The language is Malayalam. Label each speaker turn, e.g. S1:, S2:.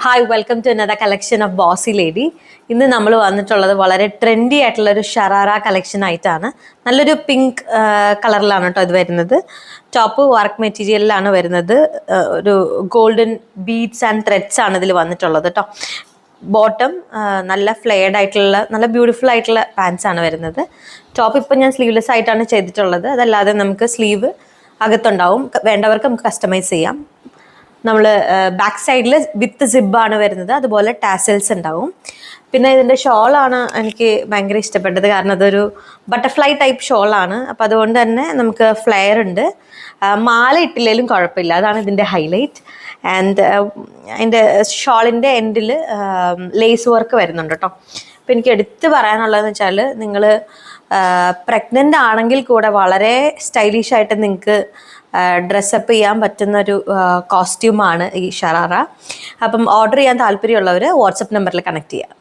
S1: Hi welcome to another collection of bossy lady. ഇന്ന് നമ്മൾ വന്നിട്ടുള്ളത് വളരെ ട്രെൻഡി ആയിട്ടുള്ള ഒരു ഷറാറ കളക്ഷൻ ആയിട്ടാണ്. നല്ലൊരു പിങ്ക് കളറിലാണ് കേട്ടോ ഇത് വരുന്നത്. ടോപ്പ് വർക്ക് മെറ്റീരിയലിലാണ് വരുന്നത്. ഒരു ഗോൾഡൻ ബീഡ്സ് ആൻഡ് ത്രെഡ്സ് ആണ് ഇതിൽ വന്നിട്ടുള്ളത് കേട്ടോ. ബോട്ടം നല്ല ഫ്ലെയർഡ് ആയിട്ടുള്ള നല്ല ബ്യൂട്ടിഫുൾ ആയിട്ടുള്ള പാൻസ് ആണ് വരുന്നത്. ടോപ്പ് ഇപ്പം ഞാൻ സ്ലീവ്ലെസ് ആയിട്ടാണ് ചെയ്തിട്ടുള്ളത്. അതല്ലാതെ നമുക്ക് സ്ലീവ് അകത്തുണ്ടാവും. വേണ്ടവർക്ക് നമുക്ക് കസ്റ്റമൈസ് ചെയ്യാം. നമ്മൾ ബാക്ക് സൈഡിൽ വിത്ത് സിബാണ് വരുന്നത്. അതുപോലെ ടാസൽസ് ഉണ്ടാവും. പിന്നെ ഇതിൻ്റെ ഷോളാണ് എനിക്ക് ഭയങ്കര ഇഷ്ടപ്പെട്ടത്. കാരണം അതൊരു ബട്ടർഫ്ലൈ ടൈപ്പ് ഷോളാണ്. അപ്പോൾ അതുകൊണ്ട് തന്നെ നമുക്ക് ഫ്ലെയർ ഉണ്ട്. മാല ഇട്ടില്ലെങ്കിലും കുഴപ്പമില്ല. അതാണ് ഇതിൻ്റെ ഹൈലൈറ്റ്. ആൻഡ് അതിൻ്റെ ഷോളിൻ്റെ എൻഡിൽ ലേസ് വർക്ക് വരുന്നുണ്ട് കേട്ടോ. അപ്പോൾ എനിക്ക് എടുത്ത് പറയാനുള്ളതെന്ന് വെച്ചാൽ നിങ്ങൾ പ്രഗ്നൻ്റ് ആണെങ്കിൽ കൂടെ വളരെ സ്റ്റൈലിഷ് ആയിട്ട് നിങ്ങൾക്ക് ഡ്രസ്സപ്പ് ചെയ്യാൻ പറ്റുന്നൊരു കോസ്റ്റ്യൂമാണ് ഈ ഷറാറ. അപ്പം ഓർഡർ ചെയ്യാൻ താല്പര്യമുള്ളവർ വാട്സപ്പ് നമ്പറിൽ കണക്ട് ചെയ്യുക.